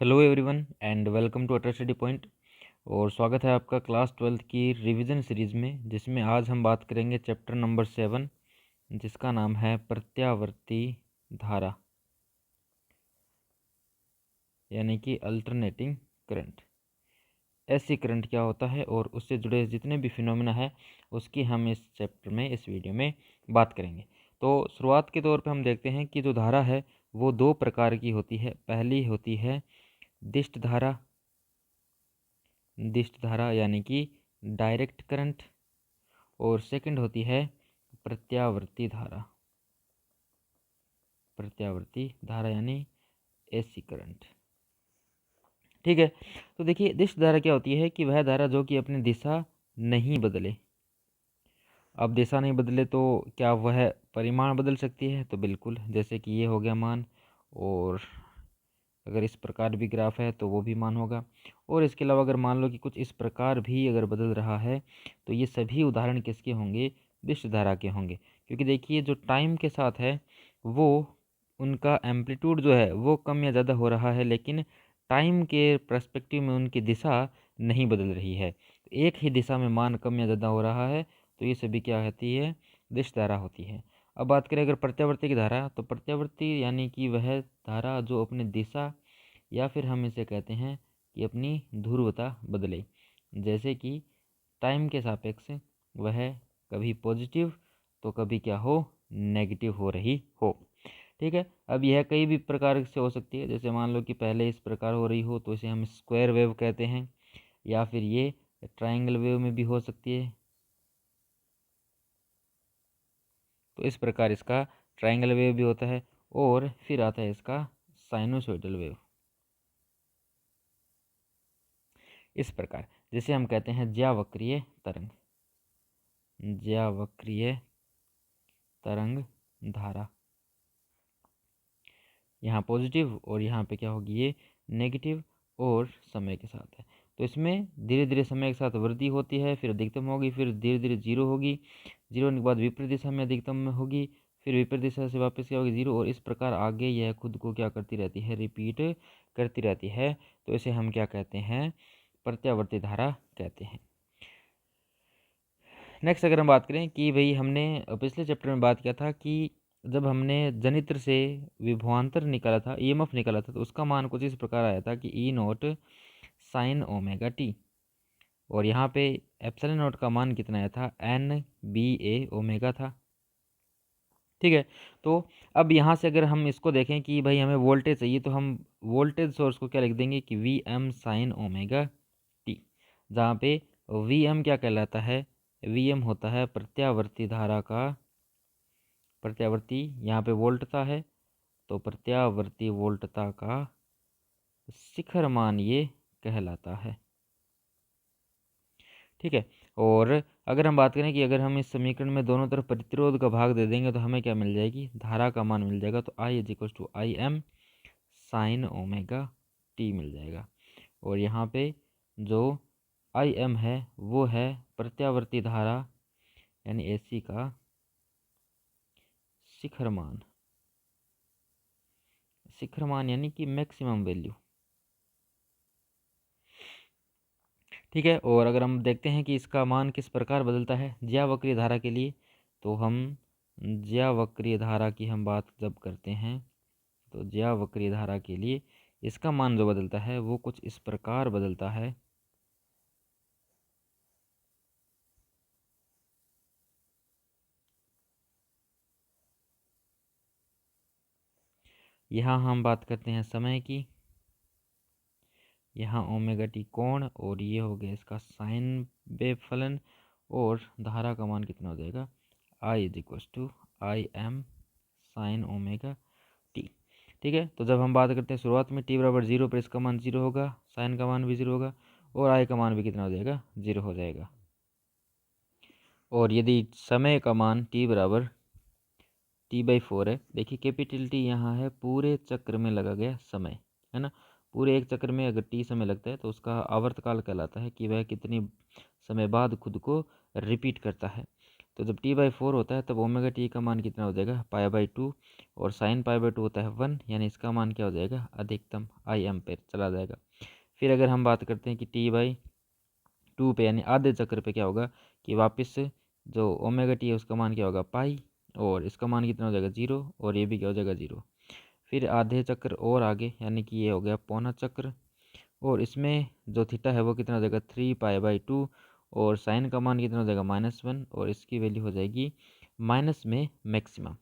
Hello everyone and welcome to utter study point. और स्वागत है आपका क्लास 12th की रिवीजन सीरीज़ में, जिसमें आज हम बात करेंगे चैप्टर नंबर 7, जिसका नाम है प्रत्यावर्ती धारा यानी कि अल्टरनेटिंग करंट। ऐसी करंट क्या होता है और उससे जुड़े जितने भी फिनोमेना है उसकी हम इस चैप्टर में, इस वीडियो में बात करेंगे। तो शुरुआत के तौर पे हम देखते हैं कि जो धारा है वो दो प्रकार की होती है। पहली होती है दिष्ट धारा, यानी कि डायरेक्ट करंट, और सेकंड होती है प्रत्यावर्ती धारा। यानी एसी करंट। ठीक है, तो देखिए दिष्ट धारा क्या होती है कि वह धारा जो कि अपनी दिशा नहीं बदले। अब दिशा नहीं बदले तो क्या वह परिमाण बदल सकती है? तो बिल्कुल, जैसे कि ये हो गया मान, और अगर इस प्रकार भी ग्राफ है तो वो भी मान होगा। और इसके अलावा अगर मान लो कि कुछ इस प्रकार भी अगर बदल रहा है तो ये सभी उदाहरण किसके होंगे? दिष्ट धारा के होंगे। क्योंकि देखिए जो टाइम के साथ है वो उनका एम्पलीट्यूड जो है वो कम या ज़्यादा हो रहा है, लेकिन टाइम के पर्सपेक्टिव में उनकी दिशा नहीं बदल रही है। एक ही दिशा में मान कम या ज़्यादा हो रहा है तो ये सभी क्या होती है? दिष्ट धारा होती है। अब बात करें अगर प्रत्यावर्ती की धारा, तो प्रत्यावर्ती यानी कि वह धारा जो अपनी दिशा या फिर हम इसे कहते हैं कि अपनी ध्रुवता बदले। जैसे कि टाइम के सापेक्ष वह कभी पॉजिटिव तो कभी क्या हो? नेगेटिव हो रही हो। ठीक है, अब यह कई भी प्रकार से हो सकती है। जैसे मान लो कि पहले इस प्रकार हो रही हो तो इसे हम स्क्वायर वेव कहते हैं, या फिर ये ट्रायंगल वेव में भी हो सकती है। तो इस प्रकार इसका ट्रायंगल वेव भी होता है, और फिर आता है इसका साइनोसॉइडल वेव। इस प्रकार जिसे हम कहते हैं ज्यावक्रीय तरंग, ज्यावक्रीय तरंग धारा। यहाँ पॉजिटिव और यहाँ पे क्या होगी? ये नेगेटिव, और समय के साथ है। तो इसमें धीरे धीरे समय के साथ वृद्धि होती है, फिर अधिकतम होगी, फिर धीरे धीरे जीरो होगी, जीरो होने के बाद विपरीत दिशा में अधिकतम में होगी, फिर विपरीत दिशा से वापस क्या होगी? जीरो। और इस प्रकार आगे यह खुद को क्या करती रहती है? रिपीट करती रहती है। तो इसे हम क्या कहते हैं? प्रत्यावर्ती धारा कहते हैं। नेक्स्ट अगर हम बात करें कि भाई हमने पिछले चैप्टर में बात किया था कि जब हमने जनित्र से विभवांतर निकाला था, ईएमएफ निकाला था, तो उसका मान कुछ इस प्रकार आया था कि ई नॉट साइन ओमेगा टी, और यहाँ पे एप्सिलॉन नॉट का मान कितना आया था? एन बी ए ओमेगा था। ठीक है, तो अब यहाँ से अगर हम इसको देखें कि भाई हमें वोल्टेज चाहिए, तो हम वोल्टेज सोर्स को क्या लिख देंगे कि V M sine omega T, जहाँ पे वी एम क्या कहलाता है? वी एम होता है प्रत्यावर्ती धारा का, प्रत्यावर्ती यहाँ पे वोल्टता है, तो प्रत्यावर्ती वोल्टता का शिखर मान ये कहलाता है। ठीक है, और अगर हम बात करें कि अगर हम इस समीकरण में दोनों तरफ प्रतिरोध का भाग दे देंगे तो हमें क्या मिल जाएगी? धारा का मान मिल जाएगा। तो I is equal to I M sine omega T मिल जाएगा। और यहाँ पे जो आई एम है वो है प्रत्यावर्ती धारा यानी एसी का शिखर मान, शिखर मान यानी कि मैक्सिमम वैल्यू। ठीक है, और अगर हम देखते हैं कि इसका मान किस प्रकार बदलता है ज्यावक्रीय धारा के लिए, तो हम ज्यावक्रीय धारा की हम बात जब करते हैं तो ज्यावक्रीय धारा के लिए इसका मान जो बदलता है वो कुछ इस प्रकार बदलता है। यहाँ हम बात करते हैं समय की, यहाँ ओमेगा टी कोण, और ये हो गया इसका साइन वेव फलन, और धारा का मान कितना हो जाएगा? I is equal to I M sine omega T. ठीक है, तो जब हम बात करते हैं शुरुआत में टी बराबर जीरो पर इसका मान जीरो होगा, साइन का मान भी जीरो होगा, और आई का मान भी कितना हो जाएगा? जीरो हो जाएगा। और यदि समय का मान टी बराबर टी बाई फोर है, देखिए कैपिटल टी यहाँ है पूरे चक्र में लगा गया समय, है ना। पूरे एक चक्र में अगर टी समय लगता है तो उसका आवर्तकाल कहलाता है कि वह कितनी समय बाद खुद को रिपीट करता है। तो जब t/4 होता है तब ओमेगा टी का मान कितना हो जाएगा π/2, और साइन π/2 होता है 1, यानी इसका मान क्या हो जाएगा अधिकतम I एम्पेयर चला जाएगा। फिर अगर हम बात करते हैं कि t/2 पे यानी आधे चक्र पे क्या होगा कि वापस जो ओमेगा टी है उसका मान क्या होगा पाई, और इसका मान कितना हो जाएगा 0, और ये भी क्या हो जाएगा 0। फिर आधे चक्र और आगे यानी कि ये हो गया पौना चक्र, और इसमें जो थीटा है वो कितना हो जाएगा 3π/2, और साइन का मान कितना हो जाएगा -1, और इसकी वैल्यू हो जाएगी माइनस में मैक्सिमम।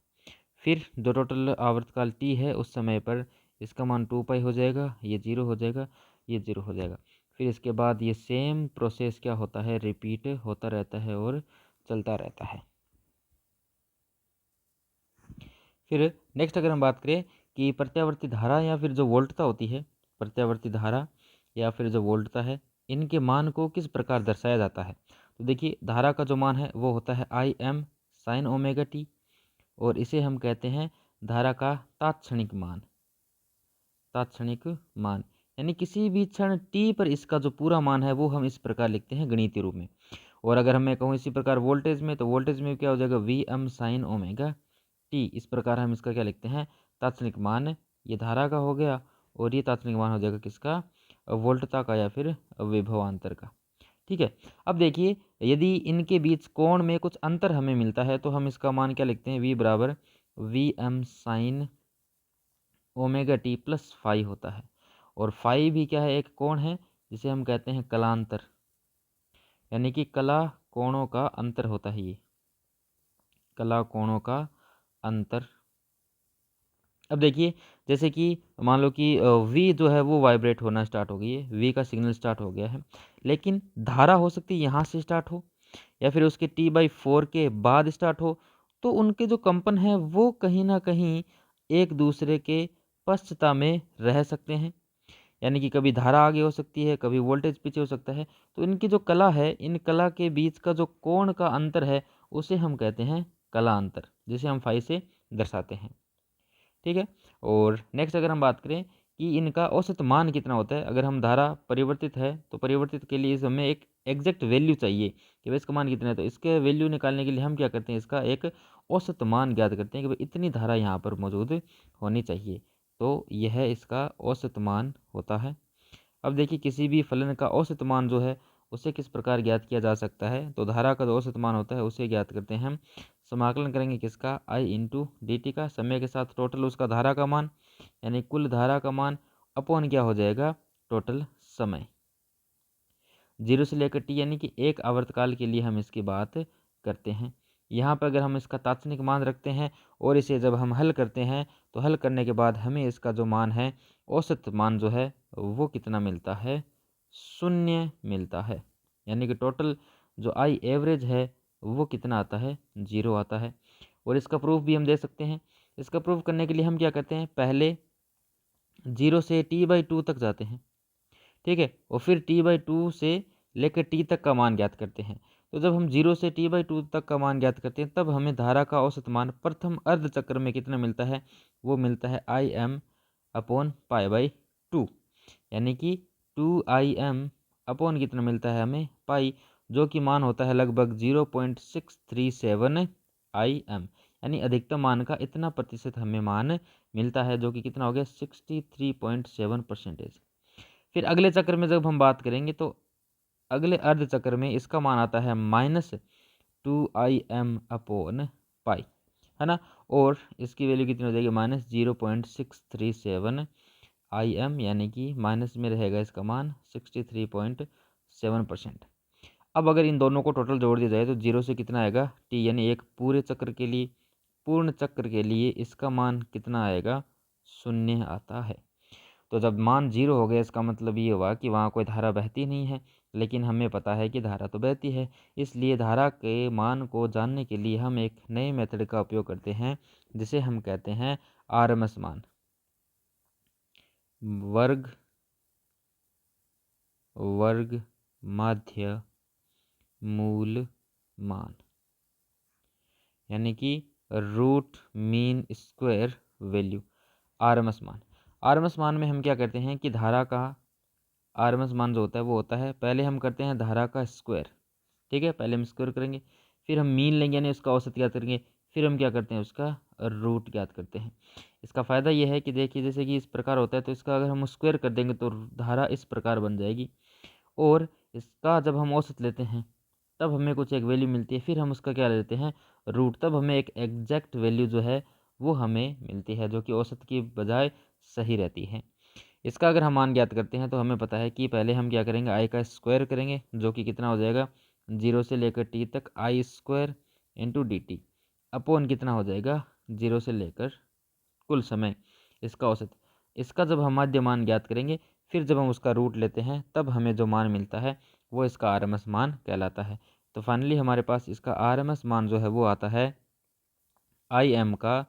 फिर जो टोटल आवर्तकाल t है उस समय पर इसका मान 2π हो जाएगा, ये 0 हो जाएगा, ये 0 हो जाएगा। फिर इसके बाद ये सेम प्रोसेस क्या होता है रिपीट होता रहता है और चलता रहता है। फिर नेक्स्ट अगर हम बात करें कि प्रत्यावर्ती धारा या फिर जो वोल्टता होती है, प्रत्यावर्ती धारा या फिर जो वोल्टता है, इनके मान को किस प्रकार दर्शाया जाता है। तो देखिए धारा का जो मान है वो होता है Im साइन ओमेगा टी, और इसे हम कहते हैं धारा का तात्क्षणिक मान। तात्क्षणिक मान यानी किसी भी क्षण t पर इसका जो पूरा मान है वो हम इस प्रकार लिखते हैं गणितीय रूप में। और अगर मैं कहूँ इसी प्रकार वोल्टेज में, तो वोल्टेज में क्या हो जाएगा Vm साइन ओमेगा टी। इस प्रकार हम इसका क्या लिखते हैं तात्क्षणिक मान, ये धारा का हो गया, और ये तात्क्षणिक मान हो जाएगा किसका वोल्टता का या फिर विभवांतर का। ठीक है। अब देखिए यदि इनके बीच कोण में कुछ अंतर हमें मिलता है तो हम इसका मान क्या लिखते हैं V बराबर Vm sine omega T plus phi होता है, और फाई भी क्या है एक कोण है जिसे हम कहते हैं कलांतर, यानी कि कला कोणों का अंतर होता है, ये कला कोणों का अंतर। अब देखिए जैसे कि मान लो कि V जो है वो वाइब्रेट होना स्टार्ट हो गई है, V का सिग्नल स्टार्ट हो गया है, लेकिन धारा हो सकती है यहाँ से स्टार्ट हो या फिर उसके t/4 के बाद स्टार्ट हो, तो उनके जो कंपन हैं वो कहीं ना कहीं एक दूसरे के पश्चता में रह सकते हैं, यानी कि कभी धारा आगे हो सकती है, कभी वोल्टेज पीछे हो सकता है। तो इनकी जो कला है, इन कला के बीच का जो कोण का अंतर है उसे हम कहते हैं कला अंतर, जिसे हम फाई से दर्शाते हैं। ठीक है। और नेक्स्ट अगर हम बात करें कि इनका औसत मान कितना होता है, अगर हम धारा परिवर्तित है तो परिवर्तित के लिए हमें एक एग्जैक्ट वैल्यू चाहिए कि भाई इसका मान कितना है, तो इसके वैल्यू निकालने के लिए हम क्या करते हैं इसका एक औसत मान ज्ञात करते हैं कि भाई इतनी धारा यहाँ पर मौजूद होनी चाहिए, तो यह इसका औसत मान होता है। अब देखिए किसी भी फलन का औसत मान जो है उसे किस प्रकार ज्ञात किया जा सकता है, तो धारा का जो औसत मान होता है उसे ज्ञात करते हैं हम, समाकलन करेंगे किसका I इंटू डी टी का, समय के साथ टोटल उसका धारा का मान यानी कुल धारा का मान अपॉन क्या हो जाएगा टोटल समय, 0 से लेकर t यानी कि एक आवर्तकाल के लिए हम इसकी बात करते हैं। यहाँ पर अगर हम इसका तात्क्षणिक मान रखते हैं और इसे जब हम हल करते हैं तो हल करने के बाद हमें इसका जो मान है औसत मान जो है वो कितना मिलता है 0 मिलता है, यानी कि टोटल जो I एवरेज है वो कितना आता है 0 आता है। और इसका प्रूफ भी हम दे सकते हैं। इसका प्रूफ करने के लिए हम क्या करते हैं, पहले 0 से t/2 तक जाते हैं, ठीक है, और फिर t/2 से लेकर t तक का मान ज्ञात करते हैं। तो जब हम 0 से t/2 तक का मान ज्ञात करते हैं तब हमें धारा का औसत मान प्रथम अर्ध चक्र में कितना मिलता है, वो मिलता है Im अपॉन π/2, यानी कि 2Im अपॉन कितना मिलता है हमें पाई, जो कि मान होता है लगभग 0.637 Im, यानी अधिकतम मान का इतना प्रतिशत हमें मान मिलता है, जो कि कितना हो गया 63.7%। फिर अगले चक्र में जब हम बात करेंगे तो अगले अर्ध चक्र में इसका मान आता है -2Im अपॉन पाई, है ना, और इसकी वैल्यू कितनी हो जाएगी -0.637 Im, यानी कि माइनस में रहेगा इसका मान 63.7%। अब अगर इन दोनों को टोटल जोड़ दिया जाए तो 0 से कितना आएगा t, यानी एक पूरे चक्र के लिए, पूर्ण चक्र के लिए इसका मान कितना आएगा 0 आता है। तो जब मान 0 हो गया इसका मतलब ये हुआ कि वहाँ कोई धारा बहती नहीं है, लेकिन हमें पता है कि धारा तो बहती है, इसलिए धारा के मान को जानने के लिए हम एक नए मेथड का उपयोग करते हैं जिसे हम कहते हैं RMS मान, वर्ग माध्य मूल मान, यानी कि root mean square value, RMS मान। RMS मान में हम क्या करते हैं कि धारा का RMS मान जो होता है वो होता है, पहले हम करते हैं धारा का स्क्वायर, ठीक है, पहले हम स्क्वायर करेंगे, फिर हम मीन लेंगे यानी उसका औसत ज्ञात करेंगे, फिर हम क्या करते हैं उसका रूट ज्ञात करते हैं। इसका फ़ायदा ये है कि देखिए जैसे कि इस प्रकार होता है तो इसका अगर हम स्क्वायर कर देंगे तो धारा इस प्रकार बन जाएगी, और इसका जब हम औसत लेते हैं तब हमें कुछ एक वैल्यू मिलती है, फिर हम उसका क्या लेते हैं रूट, तब हमें एक एग्जैक्ट वैल्यू जो है वो हमें मिलती है जो कि औसत की बजाय सही रहती है। इसका अगर हम मान ज्ञात करते हैं तो हमें पता है कि पहले हम क्या करेंगे आई का स्क्वायर करेंगे जो कि कितना हो जाएगा 0 से लेकर टी तक I square into D T upon कितना हो जाएगा 0 से लेकर कुल समय इसका औसत। इसका जब हम माध्य मान ज्ञात करेंगे फिर जब हम उसका रूट लेते हैं तब हमें जो मान मिलता है वो इसका आरएमएस मान कहलाता है। तो फाइनली हमारे पास इसका आरएमएस मान जो है वो आता है आई एम का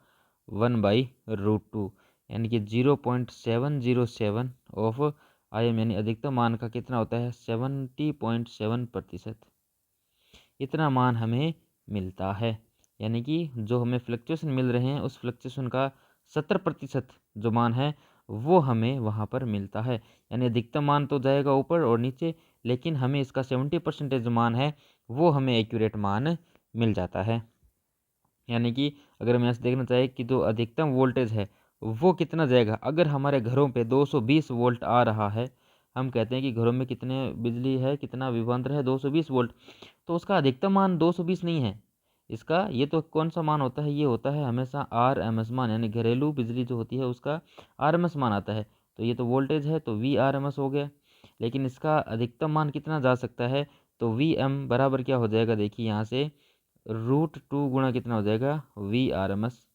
1/√2 यानी कि 0.707 ऑफ आई एम, यानी अधिकतम मान का कितना होता है 70.7%। इतना मान हमें मिलता है, यानी कि जो हमें फ्लक्चुएशन मिल रहे हैं उस फ्लक्चुएशन का 70% जो मान है वो हमें वहाँ पर मिलता है। यानी अधिकतम मान तो जाएगा ऊपर और नीचे, लेकिन हमें इसका 70% जो मान है वो हमें एक्यूरेट मान मिल जाता है। यानी कि अगर हम यहाँ से देखना चाहें कि जो अधिकतम वोल्टेज है वो कितना जाएगा, अगर हमारे घरों पे 220 वोल्ट आ रहा है, हम कहते हैं कि घरों में कितने बिजली है, कितना विभवांतर है 220 वोल्ट, तो उसका अधिकतम मान 220 नहीं है। इसका ये तो कौन सा मान होता है, ये होता है हमेशा आर एम एस मान, यानी घरेलू बिजली जो होती है उसका आर एम एस मान आता है। तो ये तो वोल्टेज है तो वी आर एम एस हो गया, लेकिन इसका अधिकतम मान कितना जा सकता है, तो वी एम बराबर क्या हो जाएगा, देखिए यहाँ से √2 गुणा कितना हो जाएगा वी आर एम एस,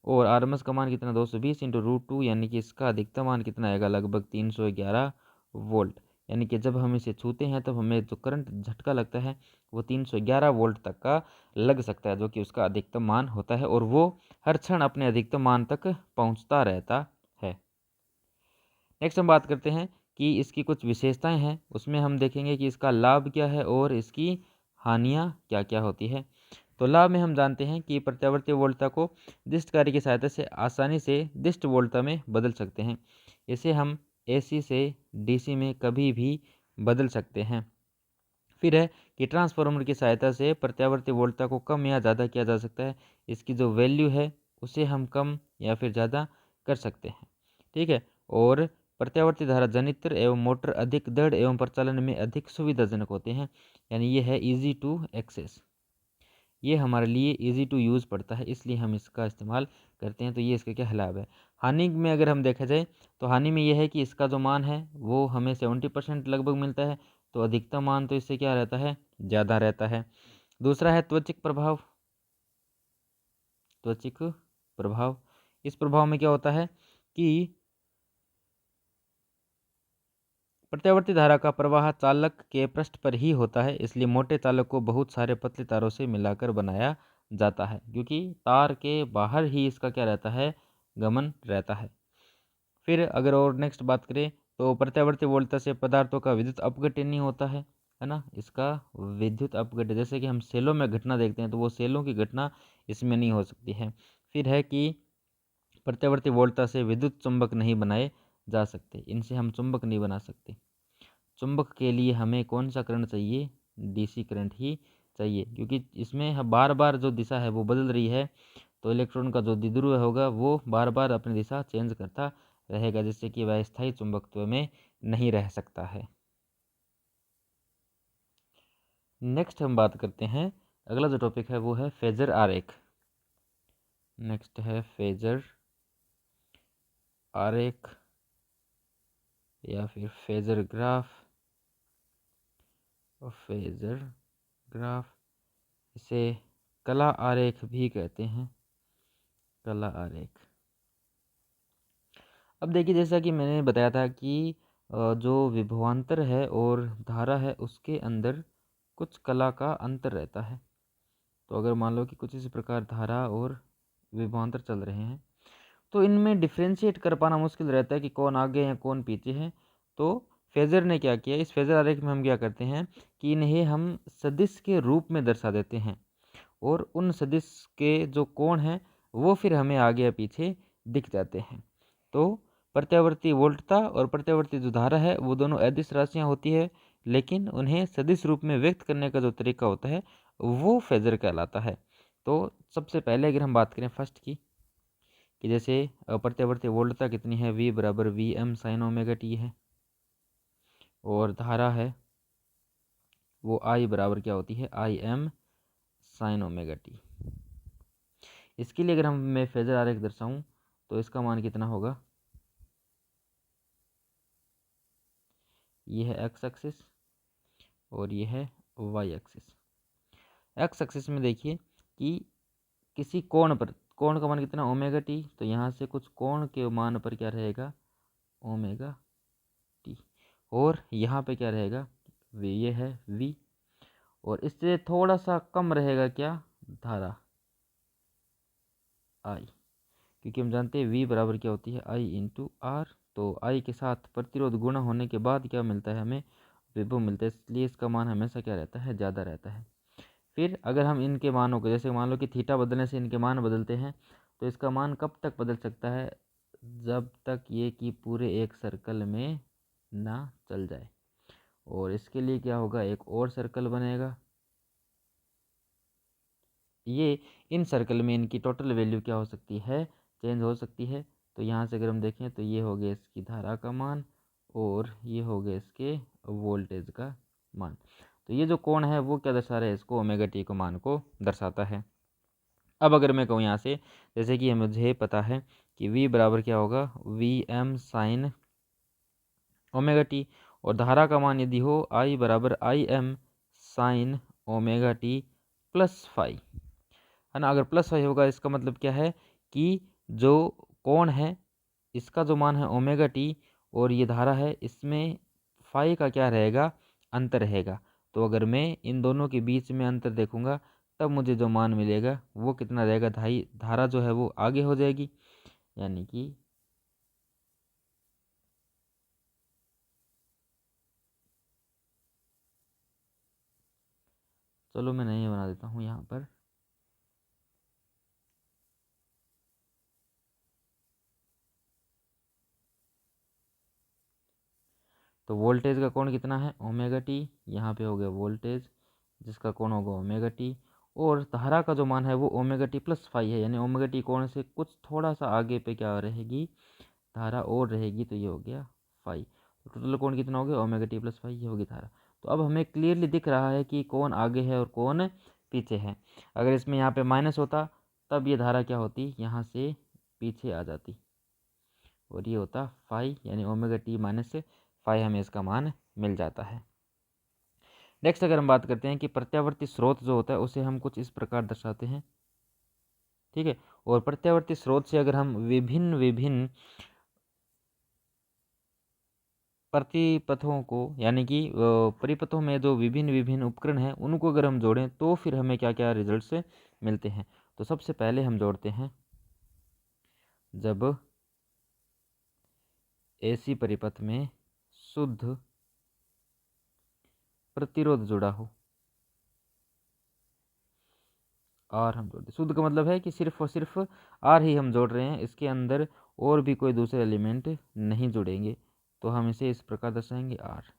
और आर एम एस का मान कितना 220 इंटू √2, यानी कि इसका अधिकतम मान कितना आएगा लगभग 311 वोल्ट। यानी कि जब हम इसे छूते हैं तब हमें जो करंट झटका लगता है वो 311 वोल्ट तक का लग सकता है, जो कि उसका अधिकतम मान होता है, और वो हर क्षण अपने अधिकतम मान तक पहुंचता रहता है। नेक्स्ट हम बात करते हैं कि इसकी कुछ विशेषताएं हैं, उसमें हम देखेंगे कि इसका लाभ क्या है और इसकी हानियाँ क्या क्या होती है। तो लाभ में हम जानते हैं कि प्रत्यावर्ती वोल्टता को दिष्ट कार्य की सहायता से आसानी से दिष्ट वोल्टता में बदल सकते हैं। इसे हम एसी से डीसी में कभी भी बदल सकते हैं। फिर है कि ट्रांसफार्मर की सहायता से प्रत्यावर्ती वोल्टता को कम या ज़्यादा किया जा सकता है। इसकी जो वैल्यू है उसे हम कम या फिर ज़्यादा कर सकते हैं, ठीक है। और प्रत्यावर्ती धारा जनित्र एवं मोटर अधिक दृढ़ एवं प्रचालन में अधिक सुविधाजनक होते हैं, यानी ये है इजी टू एक्सेस, ये हमारे लिए इजी टू यूज़ पड़ता है, इसलिए हम इसका इस्तेमाल करते हैं। तो ये इसका क्या लाभ है। हानि में अगर हम देखा जाए तो हानि में ये है कि इसका जो मान है वो हमें 70% लगभग मिलता है, तो अधिकतम मान तो इससे क्या रहता है ज़्यादा रहता है। दूसरा है त्वचिक प्रभाव। त्वचिक प्रभाव, इस प्रभाव में क्या होता है कि प्रत्यावर्ती धारा का प्रवाह चालक के पृष्ठ पर ही होता है, इसलिए मोटे चालक को बहुत सारे पतले तारों से मिलाकर बनाया जाता है, क्योंकि तार के बाहर ही इसका क्या रहता है गमन रहता है। फिर अगर और नेक्स्ट बात करें तो प्रत्यावर्ती वोल्टता से पदार्थों का विद्युत अपघट्य नहीं होता है ना। इसका विद्युत अपघट्य जैसे कि हम सेलों में घटना देखते हैं तो वो सेलों की घटना इसमें नहीं हो सकती है। फिर है कि प्रत्यावर्ती वोल्टता से विद्युत चुंबक नहीं बनाए जा सकते, इनसे हम चुंबक नहीं बना सकते। चुंबक के लिए हमें कौन सा करंट चाहिए, डीसी करंट ही चाहिए, क्योंकि इसमें बार बार जो दिशा है वो बदल रही है, तो इलेक्ट्रॉन का जो द्विध्रुव होगा वो बार बार अपनी दिशा चेंज करता रहेगा, जिससे कि वह स्थायी चुंबकत्व में नहीं रह सकता है। नेक्स्ट हम बात करते हैं, अगला जो टॉपिक है वो है फेजर आरेख। नेक्स्ट है फेजर आरेख या फिर फेजर ग्राफ। और फेजर ग्राफ इसे कला आरेख भी कहते हैं, कला आरेख। अब देखिए जैसा कि मैंने बताया था कि जो विभवांतर है और धारा है उसके अंदर कुछ कला का अंतर रहता है। तो अगर मान लो कि कुछ इस प्रकार धारा और विभवांतर चल रहे हैं तो इनमें डिफ्रेंशिएट कर पाना मुश्किल रहता है कि कौन आगे है कौन पीछे है। तो फेजर ने क्या किया, इस फेजर आरेख में हम क्या करते हैं कि इन्हें हम सदिश के रूप में दर्शा देते हैं, और उन सदिश के जो कोण हैं वो फिर हमें आगे या पीछे दिख जाते हैं। तो प्रत्यावर्ती वोल्टता और प्रत्यावर्ती जो धारा है वो दोनों अदिश राशियाँ होती है, लेकिन उन्हें सदिश रूप में व्यक्त करने का जो तरीका होता है वो फेज़र कहलाता है। तो सबसे पहले अगर हम बात करें फर्स्ट की, कि जैसे प्रत्यावर्ती वोल्टता कितनी है, V बराबर V M sine omega T है, और धारा है वो I बराबर क्या होती है, आई एम साइन ओमेगा टी। इसके लिए अगर हम मैं फेज़र आरेख दर्शाऊं तो इसका मान कितना होगा, ये है एक्स एक्सिस और ये है वाई एक्सिस। एक्स एक्सिस में देखिए कि किसी कोण पर, कोण का मान कितना, ओमेगा टी, तो यहाँ से कुछ कोण के मान पर क्या रहेगा, ओमेगा टी, और यहाँ पे क्या रहेगा, वी, ये है वी, और इससे थोड़ा सा कम रहेगा क्या, धारा आई, क्योंकि हम जानते हैं वी बराबर क्या होती है, आई इंटू आर। तो आई के साथ प्रतिरोध गुणा होने के बाद क्या मिलता है, हमें विभव मिलता है, इसलिए इसका मान हमेशा क्या रहता है, ज़्यादा रहता है। फिर अगर हम इनके मानों को, जैसे मान लो कि थीटा बदलने से इनके मान बदलते हैं, तो इसका मान कब तक बदल सकता है, जब तक ये कि पूरे एक सर्कल में ना चल जाए। और इसके लिए क्या होगा, एक और सर्कल बनेगा, ये इन सर्कल में इनकी टोटल वैल्यू क्या हो सकती है, चेंज हो सकती है। तो यहाँ से अगर हम देखें तो ये हो गया इसकी धारा का मान, और ये हो गया इसके वोल्टेज का मान। तो ये जो कोण है वो क्या दर्शा रहा है, इसको ओमेगा टी को मान को दर्शाता है। अब अगर मैं कहूँ यहाँ से, जैसे कि मुझे पता है कि V बराबर क्या होगा, V M sine omega T, और धारा का मान यदि हो I बराबर I M sine omega T plus phi, है ना। अगर प्लस फाई होगा इसका मतलब क्या है कि जो कोण है इसका जो मान है ओमेगा टी, और ये धारा है इसमें फाई का क्या रहेगा, अंतर रहेगा। तो अगर मैं इन दोनों के बीच में अंतर देखूंगा तब मुझे जो मान मिलेगा वो कितना रहेगा, धारा जो है वो आगे हो जाएगी, यानी कि चलो मैं नहीं बना देता हूँ यहाँ पर। तो वोल्टेज का कोण कितना है, ओमेगा टी, यहाँ पे हो गया वोल्टेज जिसका कोण होगा ओमेगा टी, और धारा का जो मान है वो ओमेगा टी प्लस फाई है, यानी ओमेगा टी कोण से कुछ थोड़ा सा आगे पे क्या रहेगी, धारा और रहेगी, तो ये हो गया फाई। तो टोटल कोण कितना हो गया, ओमेगा टी प्लस फाई, ये होगी धारा। तो अब हमें क्लियरली दिख रहा है कि कौन आगे है और कौन पीछे है। अगर इसमें यहाँ पे माइनस होता तब ये धारा क्या होती, यहाँ से पीछे आ जाती, और ये होता फाई, यानी ओमेगा टी माइनस फाई, हमें इसका मान मिल जाता है। नेक्स्ट अगर हम बात करते हैं कि प्रत्यावर्ती स्रोत जो होता है उसे हम कुछ इस प्रकार दर्शाते हैं, ठीक है। और प्रत्यावर्ती स्रोत से अगर हम विभिन्न विभिन्न प्रतिपथों को, यानी कि परिपथों में जो विभिन्न विभिन्न उपकरण हैं उनको अगर हम जोड़ें तो फिर हमें क्या क्या रिजल्ट्स मिलते हैं। तो सबसे पहले हम जोड़ते हैं जब एसी परिपथ में शुद्ध प्रतिरोध जुड़ा हो, आर हम जोड़ते, शुद्ध का मतलब है कि सिर्फ और सिर्फ आर ही हम जोड़ रहे हैं, इसके अंदर और भी कोई दूसरे एलिमेंट नहीं जुड़ेंगे, तो हम इसे इस प्रकार दर्शाएंगे आर।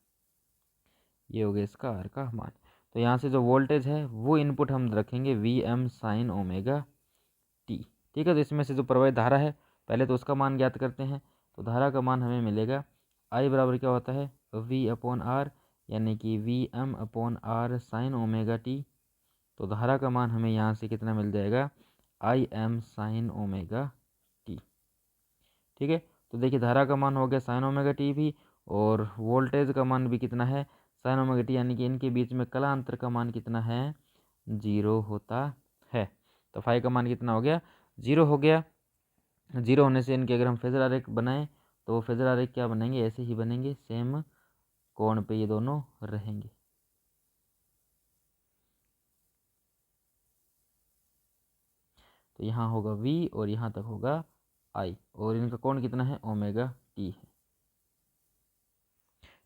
ये हो गया इसका आर का मान। तो यहाँ से जो वोल्टेज है वो इनपुट हम रखेंगे V M sine omega T, ठीक है। तो इसमें से जो प्रवाहित धारा है पहले तो उसका मान ज्ञात करते हैं। तो धारा का मान हमें मिलेगा, आई बराबर क्या होता है, वी अपॉन आर, यानी कि V M upon R sine omega T. तो धारा का मान हमें यहाँ से कितना मिल जाएगा, I M sine omega T, ठीक है। तो देखिए धारा का मान हो गया साइन ओमेगा टी भी, और वोल्टेज का मान भी कितना है, साइन ओमेगा टी, यानी कि इनके बीच में कलांतर का मान कितना है, 0 होता है। तो फाई का मान कितना हो गया, 0 हो गया। 0 होने से इनके अगर हम फेजर आरेख बनाएं तो फेजर आरेख क्या बनेंगे, ऐसे ही बनेंगे, सेम कोण पे ये दोनों रहेंगे। तो यहाँ होगा V और यहाँ तक होगा I, और इनका कोण कितना है, ओमेगा टी है,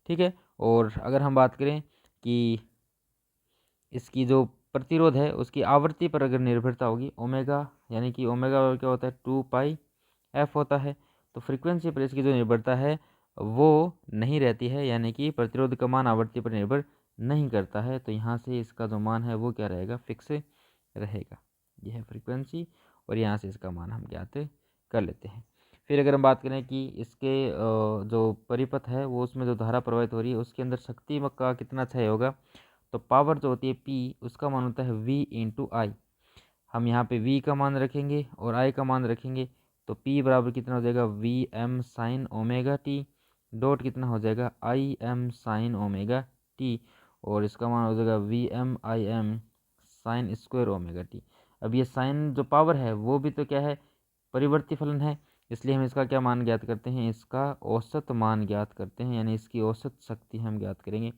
ठीक है। और अगर हम बात करें कि इसकी जो प्रतिरोध है उसकी आवृत्ति पर अगर निर्भरता होगी, ओमेगा, यानी कि ओमेगा क्या होता है, 2πf होता है, तो फ्रीक्वेंसी पर इसकी जो निर्भरता है वो नहीं रहती है, यानी कि प्रतिरोध का मान आवृत्ति पर निर्भर नहीं करता है, तो यहाँ से इसका जो मान है वो क्या रहेगा, फिक्स रहेगा। यह है फ्रीक्वेंसी और यहाँ से इसका मान हम ज्ञात कर लेते हैं। फिर अगर हम बात करें कि इसके जो परिपथ है वो, उसमें जो धारा प्रवाहित हो रही है उसके अंदर शक्ति का कितना क्षय होगा, तो पावर जो होती है P, उसका मान होता है V इंटू आई। हम यहाँ पे V का मान रखेंगे और I का मान रखेंगे, तो P बराबर कितना हो जाएगा, V M sine omega T dot कितना हो जाएगा, I M sine omega T, और इसका मान हो जाएगा V M I M sine square omega T. अब ये साइन जो पावर है वो भी तो क्या है, परिवर्ती फलन है, इसलिए हम इसका क्या मान ज्ञात करते हैं, इसका औसत मान ज्ञात करते हैं, यानी इसकी औसत शक्ति हम ज्ञात करेंगे।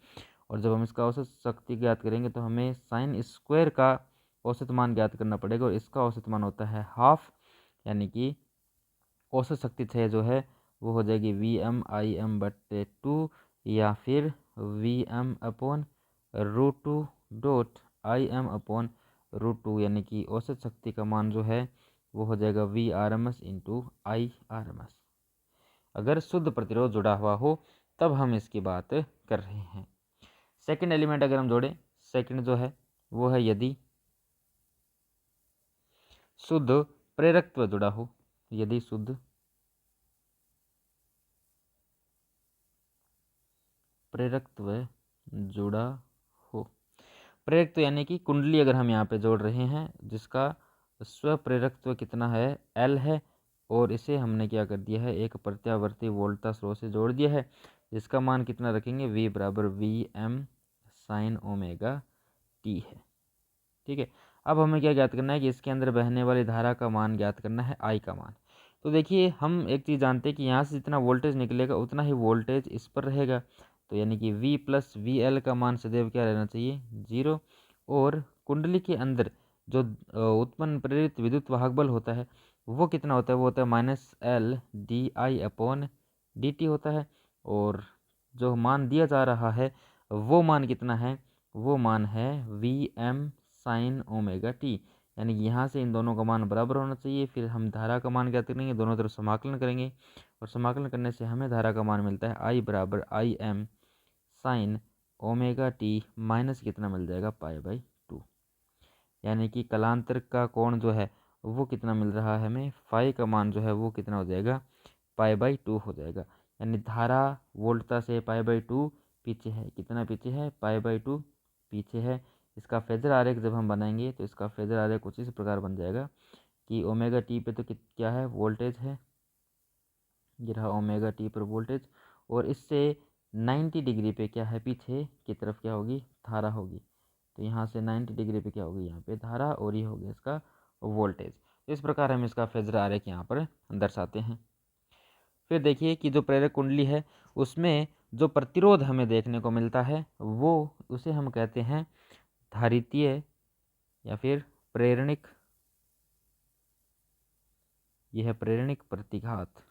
और जब हम इसका औसत शक्ति ज्ञात करेंगे तो हमें साइन स्क्वायर का औसत मान ज्ञात करना पड़ेगा, और इसका औसत मान होता है हाफ, यानी कि औसत शक्ति क्षय जो है वो हो जाएगी वी एम आई एम बटे टू, या फिर V M upon root two dot I M upon root two, यानी कि औसत शक्ति का मान जो है वो हो जाएगा V R M S into I R M S. अगर शुद्ध प्रतिरोध जुड़ा हुआ हो तब हम इसकी बात कर रहे हैं। सेकंड एलिमेंट अगर हम जोड़ें, सेकंड जो है वो है यदि शुद्ध प्रेरकत्व जुड़ा हो, यदि शुद्ध प्रेरकत्व जुड़ा हो। प्रेरकत्व यानी कि कुंडली अगर हम यहाँ पे जोड़ रहे हैं जिसका स्व प्रेरकत्व कितना है, L है, और इसे हमने क्या कर दिया है, एक प्रत्यावर्ती वोल्टा स्रोत से जोड़ दिया है, जिसका मान कितना रखेंगे, V बराबर V M sine omega T है। ठीक है, अब हमें क्या ज्ञात करना है कि इसके अंदर बहने वाली धारा का मान ज्ञात करना है, I का मान। तो देखिए हम एक चीज़ जानते हैं कि यहाँ से जितना वोल्टेज निकलेगा उतना ही वोल्टेज इस पर रहेगा, तो यानी कि V प्लस वी एल का मान सदैव क्या रहना चाहिए, 0। और कुंडली के अंदर जो उत्पन्न प्रेरित विद्युत वाहक बल होता है वो कितना होता है, वो होता है minus L D I upon D T होता है, और जो मान दिया जा रहा है वो मान कितना है, वो मान है V M sine omega T, यानी कि यहाँ से इन दोनों का मान बराबर होना चाहिए। फिर हम धारा का मान क्या करेंगे, दोनों तरफ समाकलन करेंगे, और समाकलन करने से हमें धारा का मान मिलता है आई बराबर I M sine omega T minus कितना मिल जाएगा, पाई बाई टू, यानी कि कलांतर का कोण जो है वो कितना मिल रहा है हमें, फाई का मान जो है वो कितना हो जाएगा, पाई बाई टू हो जाएगा। यानी धारा वोल्टता से पाई बाई टू पीछे है, कितना पीछे है, पाई बाई टू पीछे है। इसका फेजर आरेख जब हम बनाएंगे तो इसका फेजर आरेख कुछ इस प्रकार बन जाएगा कि ओमेगा टी पे तो क्या है, वोल्टेज है, ये रहा ओमेगा टी पर वोल्टेज, और इससे 90 डिग्री पे क्या है, पीछे की तरफ क्या होगी, धारा होगी। तो यहाँ से 90 डिग्री पे क्या होगी, यहाँ पे धारा, और ये हो गया इसका वोल्टेज। इस प्रकार हम इसका फेजर आरेख यहाँ पर दर्शाते हैं। फिर देखिए कि जो प्रेरक कुंडली है उसमें जो प्रतिरोध हमें देखने को मिलता है वो, उसे हम कहते हैं धारितीय या फिर प्रेरणिक, यह है प्रेरणिक प्रतिघात।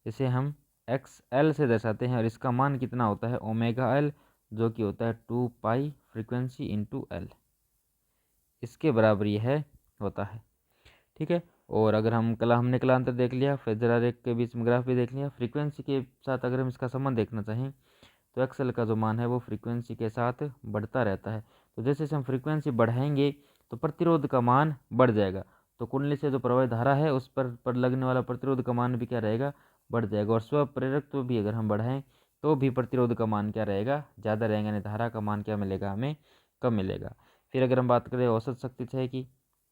इसे हम एक्स एल से दर्शाते हैं, और इसका मान कितना होता है, ओमेगा एल, जो कि होता है 2 पाई फ्रीक्वेंसी इंटू एल, इसके बराबर यह होता है। ठीक है, और अगर हम हमने कलांतर देख लिया, फेजर आरेख के बीच में ग्राफ भी देख लिया, फ्रीक्वेंसी के साथ अगर हम इसका संबंध देखना चाहें तो एक्सएल का जो मान है वो फ्रीक्वेंसी के साथ बढ़ता रहता है। तो जैसे जैसे हम फ्रीक्वेंसी बढ़ाएंगे तो प्रतिरोध का मान बढ़ जाएगा, तो कुंडली से जो प्रवाहित धारा है उस पर लगने वाला प्रतिरोध का मान भी क्या रहेगा, बढ़ जाएगा। और स्व प्रेरकत्व भी अगर हम बढ़ाएं तो भी प्रतिरोध का मान क्या रहेगा, ज़्यादा रहेगा, यानी धारा का मान क्या मिलेगा, हमें कम मिलेगा। फिर अगर हम बात करें औसत शक्ति क्षय की,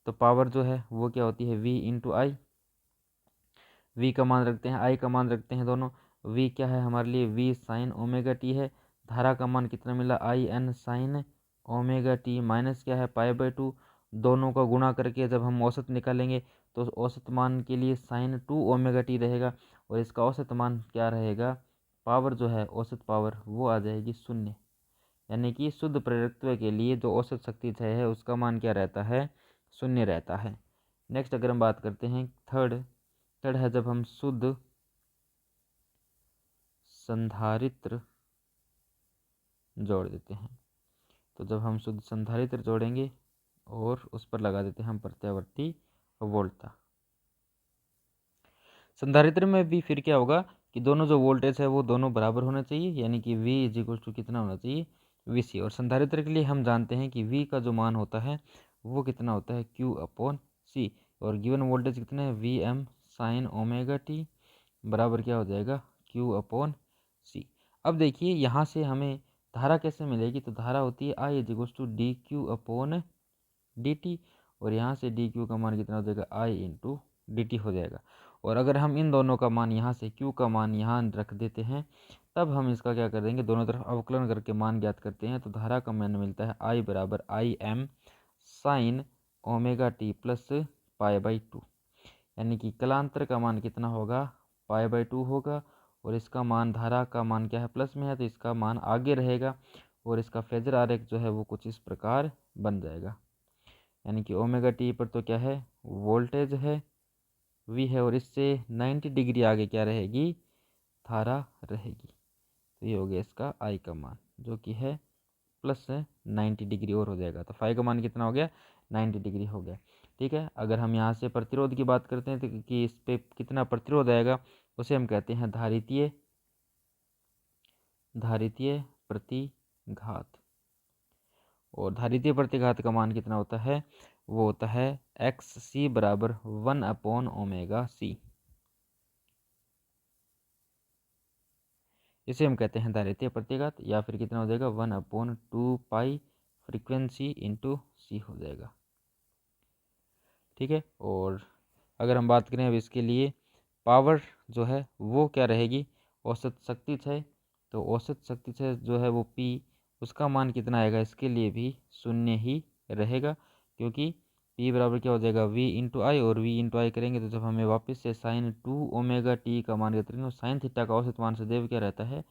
तो पावर जो है वो क्या होती है, V इंटू आई। वी का मान रखते हैं, आई का मान रखते हैं दोनों। वी क्या है हमारे लिए, वी साइन ओमेगा टी है। धारा का मान कितना मिला, I N sine omega T, minus क्या है, पाई बाई टू। दोनों का गुणा करके जब हम औसत निकालेंगे तो औसत मान के लिए साइन टू ओमेगा टी रहेगा, और इसका औसत मान क्या रहेगा, पावर जो है औसत पावर वो आ जाएगी 0, यानी कि शुद्ध प्रेरकत्व के लिए जो औसत शक्ति क्षय है उसका मान क्या रहता है, 0 रहता है। नेक्स्ट अगर हम बात करते हैं थर्ड है जब हम शुद्ध संधारित्र जोड़ देते हैं, तो जब हम शुद्ध संधारित्र जोड़ेंगे और उस पर लगा देते हैं हम प्रत्यावर्ती वोल्टता, संधारित्र में भी फिर क्या होगा कि दोनों जो वोल्टेज है वो दोनों बराबर होना चाहिए, यानी कि V इज इक्वल टू कितना होना चाहिए, VC। और संधारित्र के लिए हम जानते हैं कि V का जो मान होता है वो कितना होता है, Q अपॉन C। और गिवन वोल्टेज कितना है, VM साइन ओमेगा टी बराबर क्या हो जाएगा, Q अपॉन C। अब देखिए यहाँ से हमें धारा कैसे मिलेगी, तो धारा होती है I is equal to D Q upon D T, और यहाँ से डी क्यू का मान कितना हो जाएगा, I इंटू डी टी हो जाएगा। और अगर हम इन दोनों का मान यहाँ से Q का मान यहाँ रख देते हैं, तब हम इसका क्या कर देंगे, दोनों तरफ अवकलन करके मान ज्ञात करते हैं, तो धारा का मान मिलता है I बराबर I M sine omega T plus pi by two, यानी कि कलांतर का मान कितना होगा, पाई बाई टू होगा। और इसका मान, धारा का मान क्या है, प्लस में है, तो इसका मान आगे रहेगा। और इसका फेजर आरेख जो है वो कुछ इस प्रकार बन जाएगा, यानी कि ओमेगा टी पर तो क्या है, वोल्टेज है V है, और इससे 90 डिग्री आगे क्या रहेगी, धारा रहेगी। तो ये हो गया इसका I का मान, जो कि है प्लस 90 डिग्री और हो जाएगा। तो फाई का मान कितना हो गया, 90 डिग्री हो गया। ठीक है, अगर हम यहाँ से प्रतिरोध की बात करते हैं तो कि इस पे कितना प्रतिरोध आएगा, उसे हम कहते हैं धारितीय प्रतिघात। और धारितीय प्रतिघात का मान कितना होता है, वो होता है एक्स सी बराबर 1 अपॉन ओमेगा सी। इसे हम कहते हैं धारितीय प्रतिघात, या फिर कितना हो जाएगा, 1 अपॉन 2 पाई फ्रीक्वेंसी इंटू सी हो जाएगा। ठीक है, और अगर हम बात करें अब इसके लिए पावर जो है वो क्या रहेगी, औसत शक्ति क्षय। तो औसत शक्ति क्षय जो है वो P, उसका मान कितना आएगा, इसके लिए भी शून्य ही रहेगा, क्योंकि P बराबर क्या हो जाएगा, V इंटू आई, और V इंटू आई करेंगे तो जब हमें वापस से साइन 2 ओमेगा टी का मान करेंगे, तो साइन थीटा का औसत मान सदैव क्या रहता है,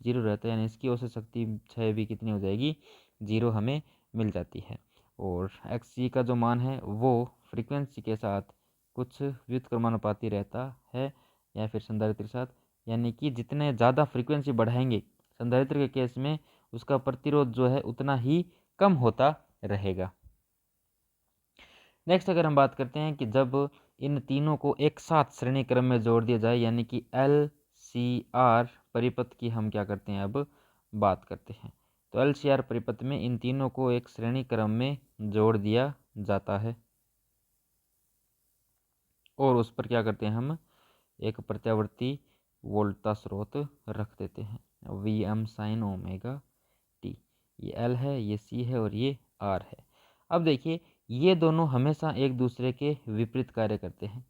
0 रहता है, यानी इसकी औसत शक्ति क्षय भी कितनी हो जाएगी, 0 हमें मिल जाती है। और एक्स सी का जो मान है वो फ्रीक्वेंसी के साथ कुछ व्युत्क्रमानुपाती रहता है, या फिर संधारित्र के साथ, यानी कि जितने ज़्यादा फ्रीक्वेंसी बढ़ाएंगे संधारित्र के केस में, उसका प्रतिरोध जो है उतना ही कम होता रहेगा। नेक्स्ट अगर हम बात करते हैं कि जब इन तीनों को एक साथ श्रेणी क्रम में जोड़ दिया जाए, यानी कि एल सी आर परिपथ की हम क्या करते हैं, अब बात करते हैं। तो एल सी आर परिपथ में इन तीनों को एक श्रेणी क्रम में जोड़ दिया जाता है, और उस पर क्या करते हैं, हम एक प्रत्यावर्ती वोल्टता स्रोत रख देते हैं, V M sine omega T. ये एल है, ये सी है, और ये आर है। अब देखिए ये दोनों हमेशा एक दूसरे के विपरीत कार्य करते हैं,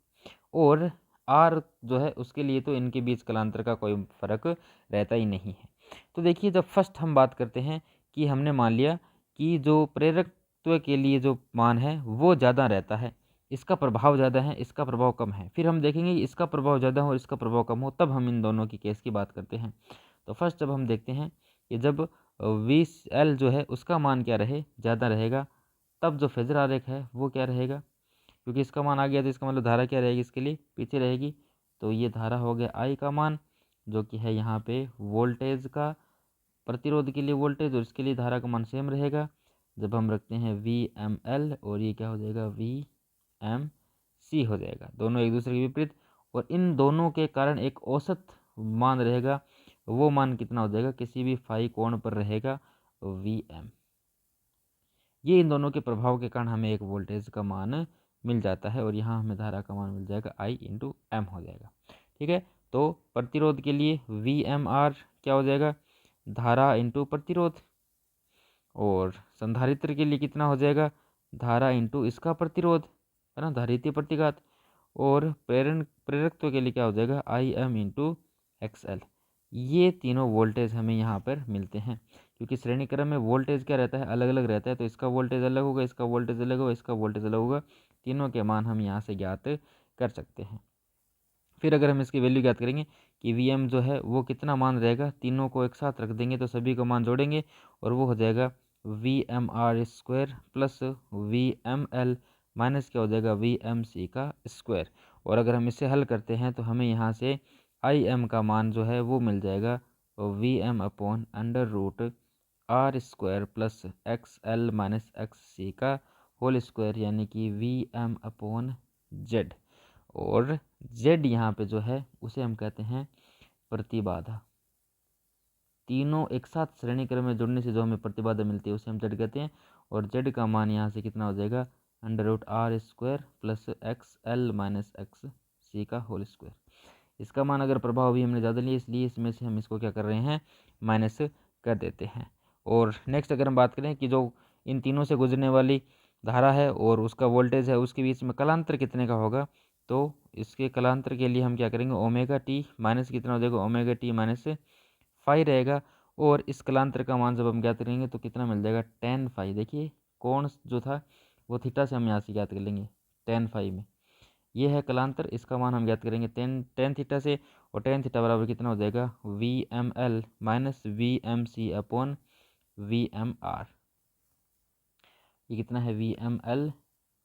और आर जो है उसके लिए तो इनके बीच कलांतर का कोई फर्क रहता ही नहीं है। तो देखिए जब फर्स्ट हम बात करते हैं कि हमने मान लिया कि जो प्रेरकत्व के लिए जो मान है वो ज़्यादा रहता है, इसका प्रभाव ज़्यादा है, इसका प्रभाव कम है। फिर हम देखेंगे कि इसका प्रभाव ज़्यादा हो और इसका प्रभाव कम हो, तब हम इन दोनों की केस की बात करते हैं। तो फर्स्ट जब हम देखते हैं कि जब वी एल जो है उसका मान क्या रहे, ज़्यादा रहेगा, तब जो फेजर आरेख है वो क्या रहेगा, क्योंकि इसका मान आ गया तो इसका मतलब धारा क्या रहेगी, इसके लिए पीछे रहेगी। तो ये धारा हो गया आई का मान, जो कि है यहाँ पे वोल्टेज का, प्रतिरोध के लिए वोल्टेज, और इसके लिए धारा का मान सेम रहेगा। जब हम रखते हैं वी एम एल, और ये क्या हो जाएगा, वी एम सी हो जाएगा, दोनों एक दूसरे के विपरीत। और इन दोनों के कारण एक औसत मान रहेगा, वो मान कितना हो जाएगा, किसी भी फाई कोण पर रहेगा वी एम। ये इन दोनों के प्रभाव के कारण हमें एक वोल्टेज का मान मिल जाता है, और यहाँ हमें धारा का मान मिल जाएगा आई इंटू एम हो जाएगा। ठीक है, तो प्रतिरोध के लिए वी एम आर क्या हो जाएगा, धारा इंटू प्रतिरोध। और संधारित्र के लिए कितना हो जाएगा, धारा इंटू इसका प्रतिरोध, है ना, धारितीय प्रतिघात। और प्रेरकत्व के लिए क्या हो जाएगा, I M into x L. ये तीनों वोल्टेज हमें यहाँ पर मिलते हैं, क्योंकि श्रेणी क्रम में वोल्टेज क्या रहता है, अलग अलग रहता है। तो इसका वोल्टेज अलग होगा, इसका वोल्टेज अलग होगा, इसका वोल्टेज अलग होगा, तीनों के मान हम यहाँ से ज्ञात कर सकते हैं। फिर अगर हम इसकी वैल्यू ज्ञात करेंगे कि वी एम जो है वो कितना मान रहेगा, तीनों को एक साथ रख देंगे तो सभी को मान जोड़ेंगे, और वो हो जाएगा V M R square plus V M L minus क्या हो जाएगा, वी एम सी का स्क्वायर। और अगर हम इसे हल करते हैं तो हमें यहाँ से आई एम का मान जो है वो मिल जाएगा V M upon under root R square plus X L minus X C का होल स्क्वायर, यानी कि वी एम अपॉन जेड। और जेड यहाँ पे जो है उसे हम कहते हैं प्रतिबाधा, तीनों एक साथ श्रेणी क्रम में जुड़ने से जो हमें प्रतिबाधा मिलती है उसे हम जेड कहते हैं। और जेड का मान यहाँ से कितना हो जाएगा, √r² प्लस XL-XC का होल स्क्वायर। इसका मान अगर प्रभाव भी हमने ज़्यादा लिया इसलिए इसमें से हम इसको क्या कर रहे हैं, माइनस कर देते हैं। और नेक्स्ट अगर हम बात करें कि जो इन तीनों से गुजरने वाली धारा है और उसका वोल्टेज है उसके बीच में कलांतर कितने का होगा, तो इसके कलांतर के लिए हम क्या करेंगे, ω t माइनस कितना हो जाएगा, ω t माइनस 5 रहेगा। और इस कलांतर का मान जब हम ज्ञात करेंगे तो कितना मिल जाएगा, tan phi। देखिए कोण जो था वो थीटा से हम यहाँ से ज्ञात कर लेंगे tan phi में, ये है कलांतर, इसका मान हम ज्ञात करेंगे tan थीटा से। और tan थीटा बराबर कितना हो जाएगा, VML minus VMC upon VMR। ये कितना है, VML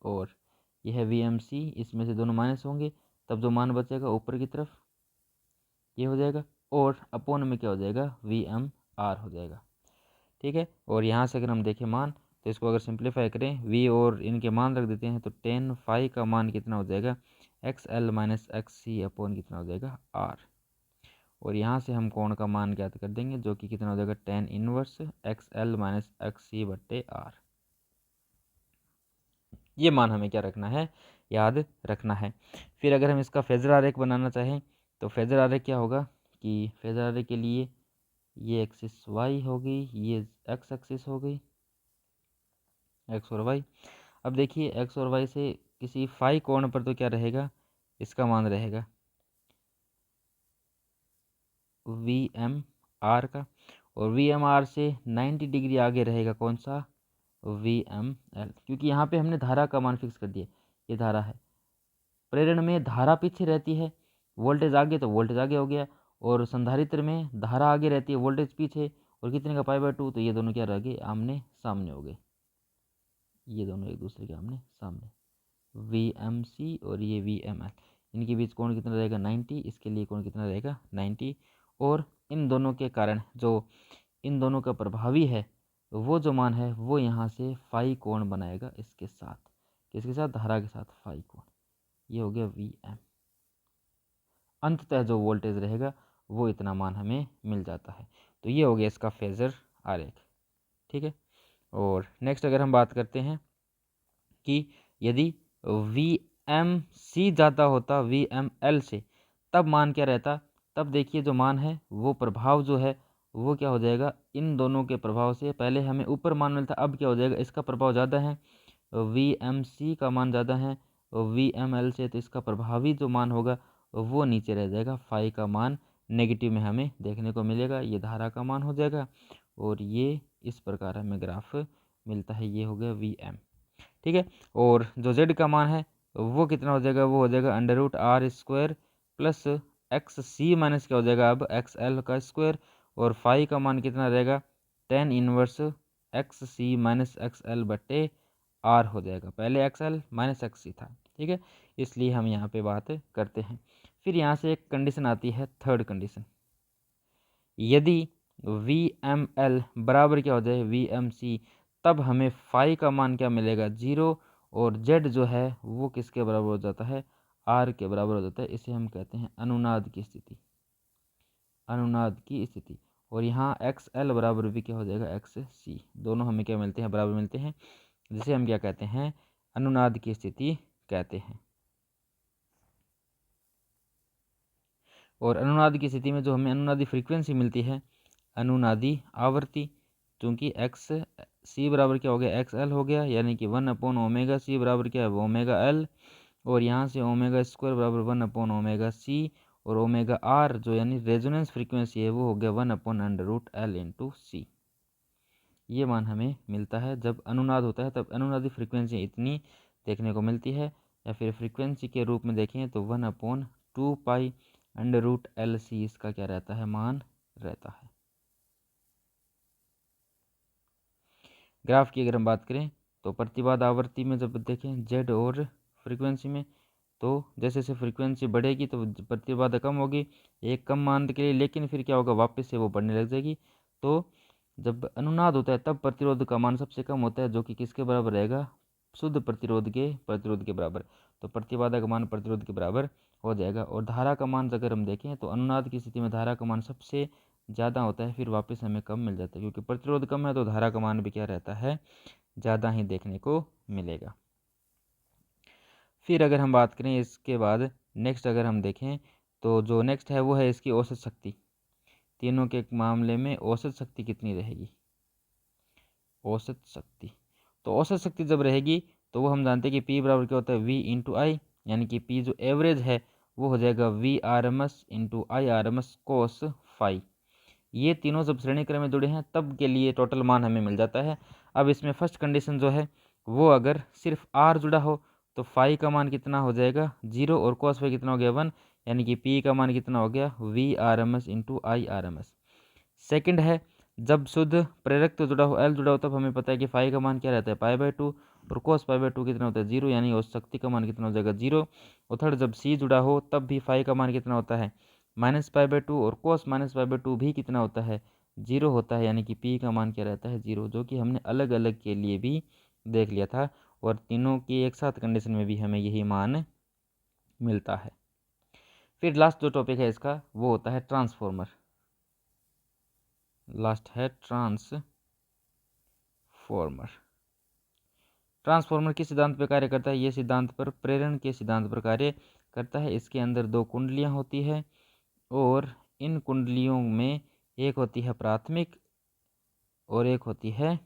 और ये है VMC, इसमें से दोनों माइनस होंगे तब जो मान बचेगा ऊपर की तरफ ये हो जाएगा, और अपॉन में क्या हो जाएगा, VMR हो जाएगा। ठीक है, और यहाँ से अगर हम देखें मान तो इसको अगर सिंप्लीफाई करें v और इनके मान रख देते हैं तो tan phi का मान कितना हो जाएगा, XL-XC अपॉन कितना हो जाएगा, R। और यहाँ से हम कोण का मान ज्ञात कर देंगे जो कि कितना हो जाएगा, tan इनवर्स XL-XC/R। ये मान हमें क्या रखना है, याद रखना है। फिर अगर हम इसका फेजर आरेख बनाना चाहें तो फेजर आरेख क्या होगा कि फेजर आरेख के लिए ये एक्सिस y हो गई, ये x एक्सिस हो गई, x और y। अब देखिए x और y से किसी फाई कोण पर तो क्या रहेगा, इसका मान रहेगा VMR का, और VMR से 90 डिग्री आगे रहेगा कौन सा, VML, क्योंकि यहाँ पे हमने धारा का मान फिक्स कर दिया। ये धारा है, प्रेरण में धारा पीछे रहती है, वोल्टेज आगे तो वोल्टेज आगे हो गया, और संधारित्र में धारा आगे रहती है वोल्टेज पीछे, और कितने का π/2, तो ये दोनों क्या रह गए, आमने सामने हो गए, ये दोनों एक दूसरे के आमने सामने, VMC और ये VML, इनके बीच कोण कितना रहेगा, 90, इसके लिए कोण कितना रहेगा, 90। और इन दोनों के कारण जो इन दोनों का प्रभावी है वो जो मान है वो यहाँ से फाई कोण बनाएगा इसके साथ, किसके साथ, धारा के साथ फाई कोण, ये हो गया VM। अंततः जो वोल्टेज रहेगा वो इतना मान हमें मिल जाता है। तो ये हो गया इसका फेजर आरेख। ठीक है, और नेक्स्ट अगर हम बात करते हैं कि यदि VMC ज़्यादा होता VML से तब मान क्या रहता, तब देखिए जो मान है वो प्रभाव जो है वो क्या हो जाएगा, इन दोनों के प्रभाव से पहले हमें ऊपर मान मिलता, अब क्या हो जाएगा, इसका प्रभाव ज़्यादा है, VMC का मान ज़्यादा है VML से, तो इसका प्रभावी जो मान होगा वो नीचे रह जाएगा, फाई का मान नेगेटिव में हमें देखने को मिलेगा, ये धारा का मान हो जाएगा, और ये इस प्रकार हमें ग्राफ मिलता है, ये हो गया VM। ठीक है, और जो z का मान है वो कितना हो जाएगा, वो हो जाएगा √r² प्लस XC माइनस क्या हो जाएगा अब XL का स्क्वायर, और फाई का मान कितना रहेगा, tan inverse XC minus XL/R हो जाएगा, पहले XL माइनस XC था। ठीक है, इसलिए हम यहाँ पे बात करते हैं। फिर यहाँ से एक कंडीशन आती है, थर्ड कंडीशन, यदि VML बराबर क्या हो जाए VMC, तब हमें फाई का मान क्या मिलेगा, 0, और z जो है वो किसके बराबर हो जाता है, R के बराबर हो जाता है। इसे हम कहते हैं अनुनाद की स्थिति, अनुनाद की स्थिति। और यहाँ XL बराबर भी क्या हो जाएगा, XC, दोनों हमें क्या मिलते हैं, बराबर मिलते हैं, जिसे हम क्या कहते हैं, अनुनाद की स्थिति कहते हैं। और अनुनाद की स्थिति में जो हमें अनुनादी फ्रीक्वेंसी मिलती है, अनुनादी आवृत्ति, चूँकि XC बराबर क्या हो गया, XL हो गया, यानी कि 1/ωc बराबर क्या है, ωL, और यहाँ से ω² बराबर 1/ωc, और ωR जो यानी रेजोनेंस फ्रीक्वेंसी है वो हो गया 1/√L/C। ये मान हमें मिलता है जब अनुनाद होता है, तब अनुनादी फ्रीक्वेंसी इतनी देखने को मिलती है, या फिर फ्रीक्वेंसी के रूप में देखें तो 1/2π√LC इसका क्या रहता है, मान रहता है। ग्राफ की अगर हम बात करें तो प्रतिबाधा आवृत्ति में जब देखें z और फ्रीक्वेंसी में, तो जैसे जैसे फ्रीक्वेंसी बढ़ेगी तो प्रतिबाधा कम होगी एक कम मान के लिए, लेकिन फिर क्या होगा, वापस से वो बढ़ने लग जाएगी। तो जब अनुनाद होता है तब प्रतिरोध का मान सबसे कम होता है, जो कि किसके बराबर रहेगा, शुद्ध प्रतिरोध के बराबर। तो प्रतिबाधा का मान प्रतिरोध के बराबर हो जाएगा। और धारा का मान अगर हम देखें तो अनुनाद की स्थिति में धारा का मान सबसे ज़्यादा होता है, फिर वापस हमें कम मिल जाता है, क्योंकि प्रतिरोध कम है तो धारा का मान भी क्या रहता है, ज़्यादा ही देखने को मिलेगा। फिर अगर हम बात करें इसके बाद नेक्स्ट अगर हम देखें तो जो नेक्स्ट है वो है इसकी औसत शक्ति। तीनों के मामले में औसत शक्ति कितनी रहेगी, औसत शक्ति। तो औसत शक्ति जब रहेगी तो वो हम जानते हैं कि P बराबर क्या होता है, V इंटू आई, यानी कि P जो एवरेज है वो हो जाएगा V RMS इंटू आई RMS कोस फाई। ये तीनों जब श्रेणी क्रम में जुड़े हैं तब के लिए टोटल मान हमें मिल जाता है। अब इसमें फर्स्ट कंडीशन जो है वो अगर सिर्फ R जुड़ा हो तो फाई का मान कितना हो जाएगा 0 और कोस फाई कितना हो गया 1, यानी कि P का मान कितना हो गया V RMS इंटू आई RMS। सेकेंड है जब शुद्ध प्रेरक तो जुड़ा हो L जुड़ा हो तब हमें पता है कि फाई का मान क्या रहता है π/2 और कोस π/2 कितना होता है 0, यानी औसत शक्ति का मान कितना हो जाएगा 0। और थर्ड जब C जुड़ा हो तब भी फाई का मान कितना होता है -π/2 और कोस -π/2 भी कितना होता है 0 होता है, यानी कि P का मान क्या रहता है 0, जो कि हमने अलग अलग के लिए भी देख लिया था और तीनों की एक साथ कंडीशन में भी हमें यही मान मिलता है। फिर लास्ट जो टॉपिक है इसका वो होता है ट्रांसफॉर्मर। लास्ट है ट्रांसफॉर्मर। ट्रांसफॉर्मर किस सिद्धांत पर कार्य करता है, ये सिद्धांत पर प्रेरण के सिद्धांत पर कार्य करता है। इसके अंदर दो कुंडलियां होती है और इन कुंडलियों में एक होती है प्राथमिक और एक होती है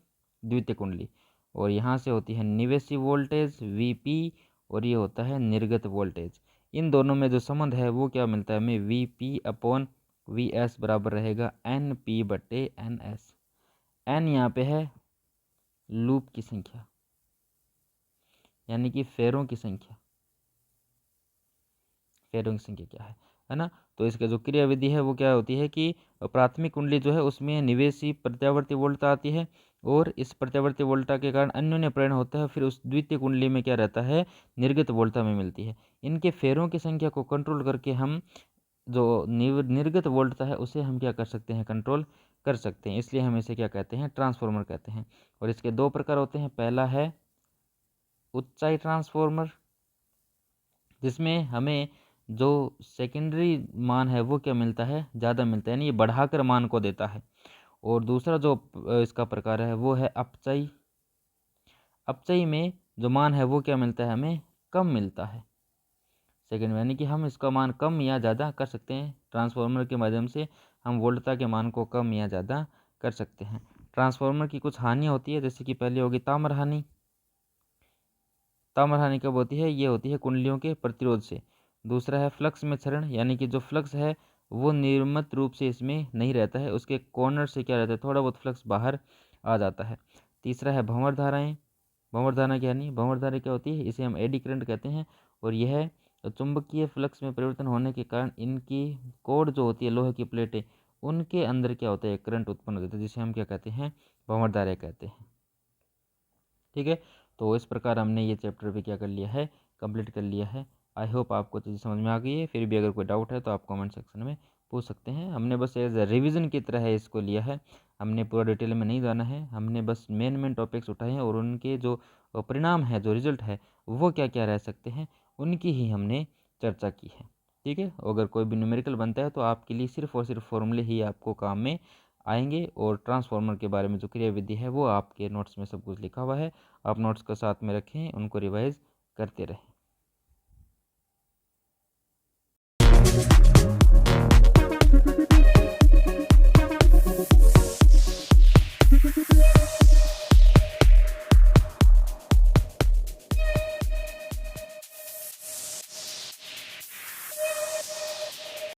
द्वितीय कुंडली, और यहाँ से होती है निवेशी वोल्टेज Vp और ये होता है निर्गत वोल्टेज। इन दोनों में जो संबंध है वो क्या मिलता है हमें, Vp/Vs बराबर रहेगा Np/Ns। N यहाँ पे है लूप की संख्या, यानी कि फेरों की संख्या। फेरों की संख्या क्या है ना। तो इसका जो क्रियाविधि है वो क्या होती है कि प्राथमिक कुंडली जो है उसमें निवेशी प्रत्यावर्ती वोल्टता आती है और इस प्रत्यावर्ती वोल्टता के कारण अन्योन्य प्रेरण होता है। फिर उस द्वितीय कुंडली में क्या रहता है, निर्गत वोल्टता में मिलती है। इनके फेरों की संख्या को कंट्रोल करके हम जो निर्गत वोल्टता है उसे हम क्या कर सकते हैं, कंट्रोल कर सकते हैं। इसलिए हम इसे क्या कहते हैं, ट्रांसफॉर्मर कहते हैं। और इसके दो प्रकार होते हैं। पहला है ऊंचाई ट्रांसफॉर्मर, जिसमें हमें जो सेकेंडरी मान है वो क्या मिलता है, ज़्यादा मिलता है, यानी ये बढ़ाकर मान को देता है। और दूसरा जो इसका प्रकार है वो है अपचयी। अपचयी में जो मान है वो क्या मिलता है, हमें कम मिलता है सेकेंड में, यानी कि हम इसका मान कम या ज़्यादा कर सकते हैं। ट्रांसफॉर्मर के माध्यम से हम वोल्टता के मान को कम या ज़्यादा कर सकते हैं। ट्रांसफॉर्मर की कुछ हानि होती है, जैसे कि पहली होगी ताम्र हानि। ताम्र हानि कब होती है, ये होती है कुंडलियों के प्रतिरोध से। दूसरा है फ्लक्स में क्षरण, यानी कि जो फ्लक्स है वो नियमित रूप से इसमें नहीं रहता है, उसके कॉर्नर से क्या रहता है, थोड़ा बहुत फ्लक्स बाहर आ जाता है। तीसरा है भंवर धाराएँ। भंवर धारा क्या नहीं, भंवर धारा क्या होती है, इसे हम एडी करंट कहते हैं। और यह चुंबकीय फ्लक्स में परिवर्तन होने के कारण इनकी कोर जो होती है लोहे की प्लेटें, उनके अंदर क्या होता है, करंट उत्पन्न होता है, जिसे हम क्या कहते हैं, भंवर धारा कहते हैं। ठीक है, तो इस प्रकार हमने ये चैप्टर भी क्या कर लिया है, कंप्लीट कर लिया है। आई होप आपको चीज़ समझ में आ गई है। फिर भी अगर कोई डाउट है तो आप कमेंट सेक्शन में पूछ सकते हैं। हमने बस एज रिवीजन की तरह है इसको लिया है, हमने पूरा डिटेल में नहीं जाना है। हमने बस मेन टॉपिक्स उठाए हैं और उनके जो परिणाम है, जो रिजल्ट है वो क्या क्या रह सकते हैं, उनकी ही हमने चर्चा की है। ठीक है, अगर कोई भी न्यूमेरिकल बनता है तो आपके लिए सिर्फ और सिर्फ फॉर्मूले ही आपको काम में आएंगे। और ट्रांसफार्मर के बारे में जो क्रियाविधि है वो आपके नोट्स में सब कुछ लिखा हुआ है, आप नोट्स को साथ में रखें, उनको रिवाइज करते रहें।